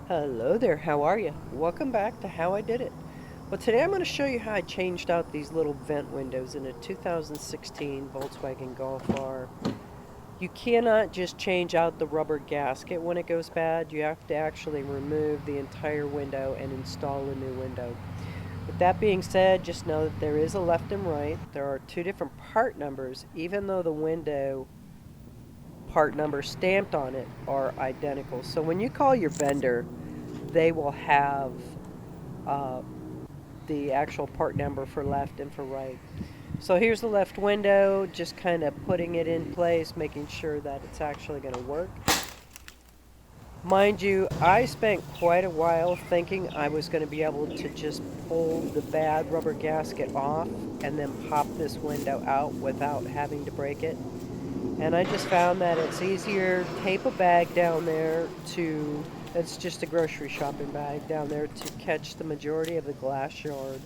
Hello there, how are you? Welcome back to How I Did It. Well, today I'm going to show you how I changed out these little vent windows in a 2016 Volkswagen Golf R. You cannot just change out the rubber gasket when it goes bad. You have to actually remove the entire window and install a new window. With that being said, just know that there is a left and right. There are two different part numbers, even though the window part number stamped on it are identical. So when you call your vendor, they will have uh, the actual part number for left and for right. So here's the left window, just kind of putting it in place, making sure that it's actually going to work. Mind you, I spent quite a while thinking I was going to be able to just pull the bad rubber gasket off and then pop this window out without having to break it. And I just found that it's easier, tape a bag down there it's just a grocery shopping bag down there to catch the majority of the glass shard.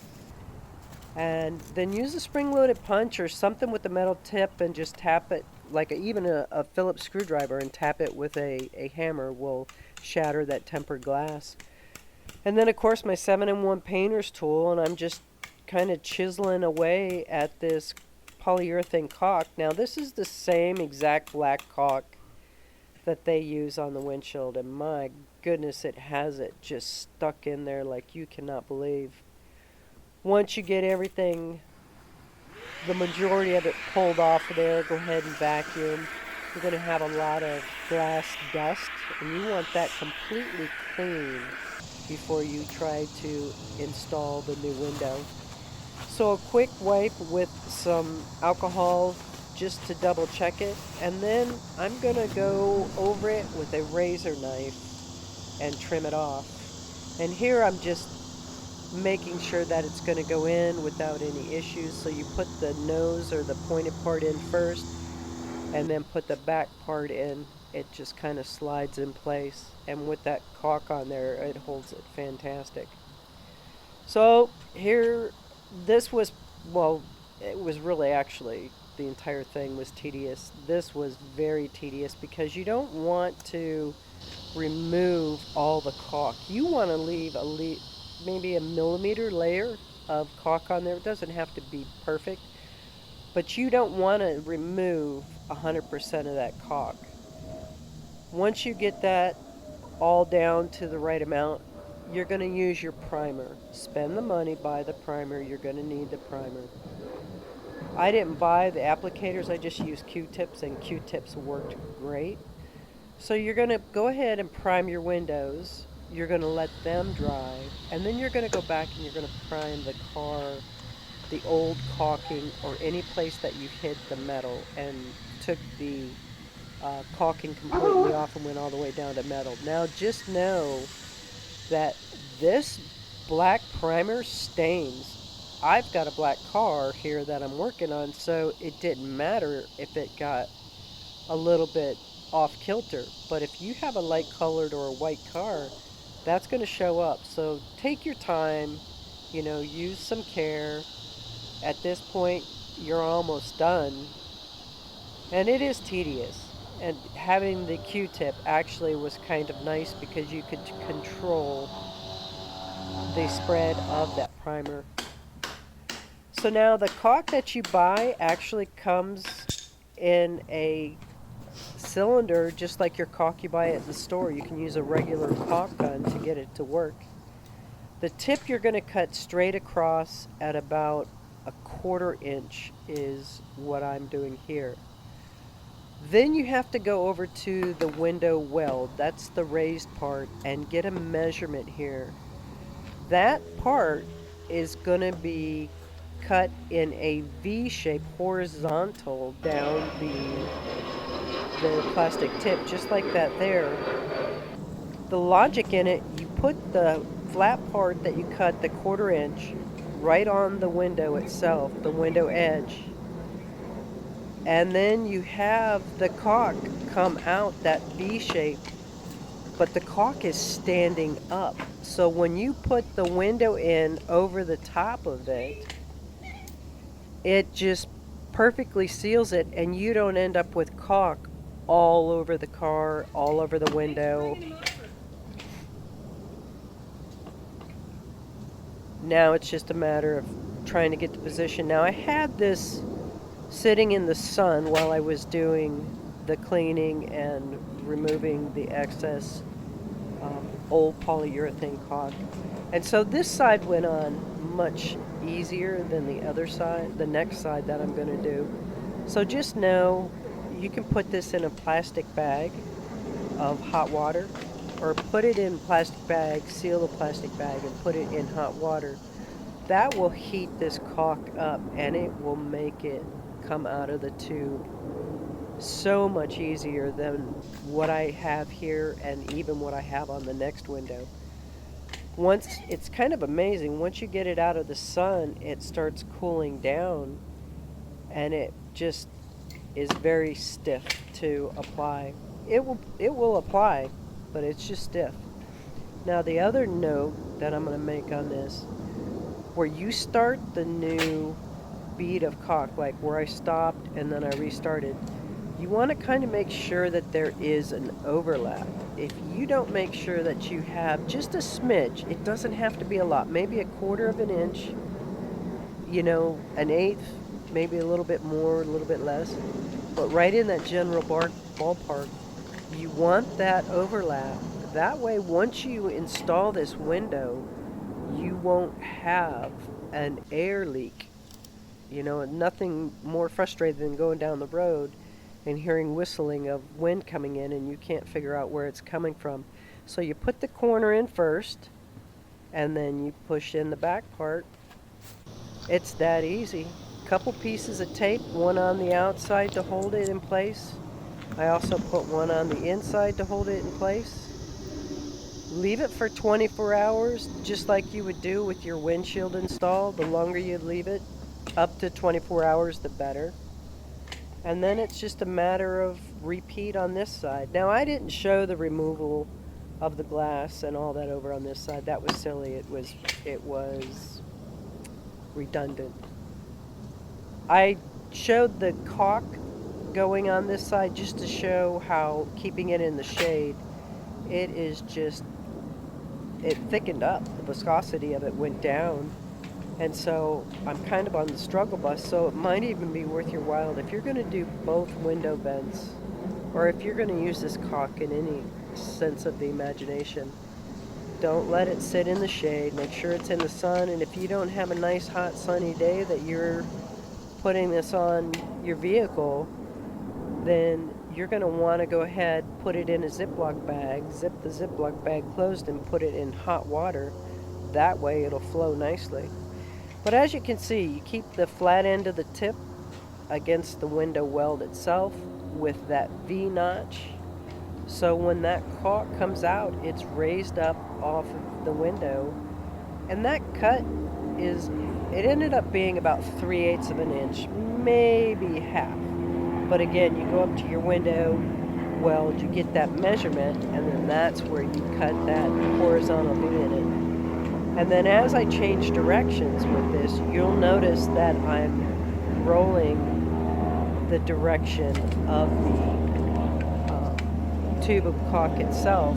And then use a spring-loaded punch or something with the metal tip and just tap it, like even a Phillips screwdriver, and tap it with a hammer will shatter that tempered glass. And then, of course, my 7-in-1 painter's tool, and I'm just kind of chiseling away at this polyurethane caulk. Now, this is the same exact black caulk that they use on the windshield, and my goodness, it has it just stuck in there like you cannot believe. Once you get everything, the majority of it pulled off of there, go ahead and vacuum. You're going to have a lot of glass dust, and you want that completely clean before you try to install the new window. So a quick wipe with some alcohol just to double check it, and then I'm going to go over it with a razor knife and trim it off. And here I'm just making sure that it's going to go in without any issues. So you put the nose or the pointed part in first and then put the back part in. It just kind of slides in place, and with that caulk on there, it holds it fantastic. So here, this was, well, it was really actually, the entire thing was tedious. This was very tedious because you don't want to remove all the caulk. You want to leave maybe a millimeter layer of caulk on there. It doesn't have to be perfect, but you don't want to remove 100% of that caulk. Once you get that all down to the right amount, you're going to use your primer. Spend the money, buy the primer. You're going to need the primer. I didn't buy the applicators, I just used Q-tips, and Q-tips worked great. So you're going to go ahead and prime your windows. You're going to let them dry, and then you're going to go back and you're going to prime the car, the old caulking, or any place that you hid the metal and took the caulking completely off and went all the way down to metal. Now just know that this black primer stains. I've got a black car here that I'm working on, so it didn't matter if it got a little bit off kilter. But if you have a light colored or a white car, that's going to show up. So take your time, use some care. At this point, you're almost done. And it is tedious. And having the Q-tip actually was kind of nice because you could control the spread of that primer. So now the caulk that you buy actually comes in a cylinder just like your caulk you buy at the store. You can use a regular caulk gun to get it to work. The tip you're going to cut straight across at about a 1/4 inch is what I'm doing here. Then you have to go over to the window weld, that's the raised part, and get a measurement here. That part is going to be cut in a V shape, horizontal down the plastic tip, just like that there. The logic in it, you put the flat part that you cut, the 1/4 inch, right on the window itself, the window edge. And then you have the caulk come out that V shape, but the caulk is standing up. So when you put the window in over the top of it, it just perfectly seals it, and you don't end up with caulk all over the car, all over the window. Now it's just a matter of trying to get the position. Now I had this sitting in the sun while I was doing the cleaning and removing the excess old polyurethane caulk. And so this side went on much easier than the other side, the next side that I'm going to do. So just know you can put this in a plastic bag of hot water, or put it in plastic bag, seal the plastic bag and put it in hot water. That will heat this caulk up and it will make it come out of the tube so much easier than what I have here and even what I have on the next window. It's kind of amazing, once you get it out of the sun, it starts cooling down and it just is very stiff to apply. It will apply, but it's just stiff. Now the other note that I'm going to make on this, where you start the new bead of caulk, like where I stopped and then I restarted, you want to kind of make sure that there is an overlap. If you don't make sure that you have just a smidge, it doesn't have to be a lot, maybe a quarter of an inch, an eighth, maybe a little bit more, a little bit less, but right in that general ballpark, you want that overlap. That way, once you install this window, you won't have an air leak. Nothing more frustrating than going down the road and hearing whistling of wind coming in and you can't figure out where it's coming from. So you put the corner in first and then you push in the back part. It's that easy. Couple pieces of tape, one on the outside to hold it in place. I also put one on the inside to hold it in place. Leave it for 24 hours, just like you would do with your windshield install. The longer you leave it, up to 24 hours, the better. And then it's just a matter of repeat on this side. Now, I didn't show the removal of the glass and all that over on this side. That was silly. It was redundant. I showed the caulk going on this side just to show how keeping it in the shade, it thickened up. The viscosity of it went down. And so I'm kind of on the struggle bus, so it might even be worth your while if you're going to do both window vents, or if you're going to use this caulk in any sense of the imagination. Don't let it sit in the shade. Make sure it's in the sun. And if you don't have a nice hot sunny day that you're putting this on your vehicle, then you're going to want to go ahead, put it in a Ziploc bag, zip the Ziploc bag closed and put it in hot water. That way it'll flow nicely. But as you can see, you keep the flat end of the tip against the window weld itself with that V-notch. So when that caulk comes out, it's raised up off of the window. And that cut it ended up being about 3/8 of an inch, maybe half. But again, you go up to your window weld, you get that measurement, and then that's where you cut that horizontal V in it. And then as I change directions with this, you'll notice that I'm rolling the direction of the tube of caulk itself.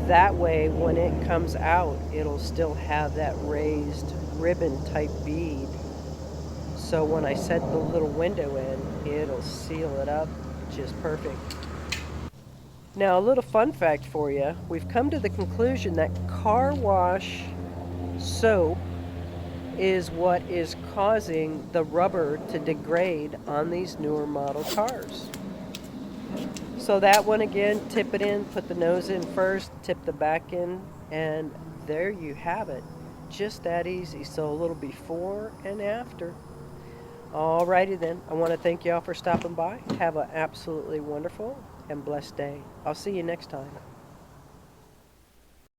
That way, when it comes out, it'll still have that raised ribbon type bead. So when I set the little window in, it'll seal it up just perfect. Now, a little fun fact for you. We've come to the conclusion that car wash soap is what is causing the rubber to degrade on these newer model cars. So that one again, tip it in, put the nose in first, tip the back in, and there you have it. Just that easy. So a little before and after. Alrighty then, I want to thank you all for stopping by. Have an absolutely wonderful and blessed day. I'll see you next time.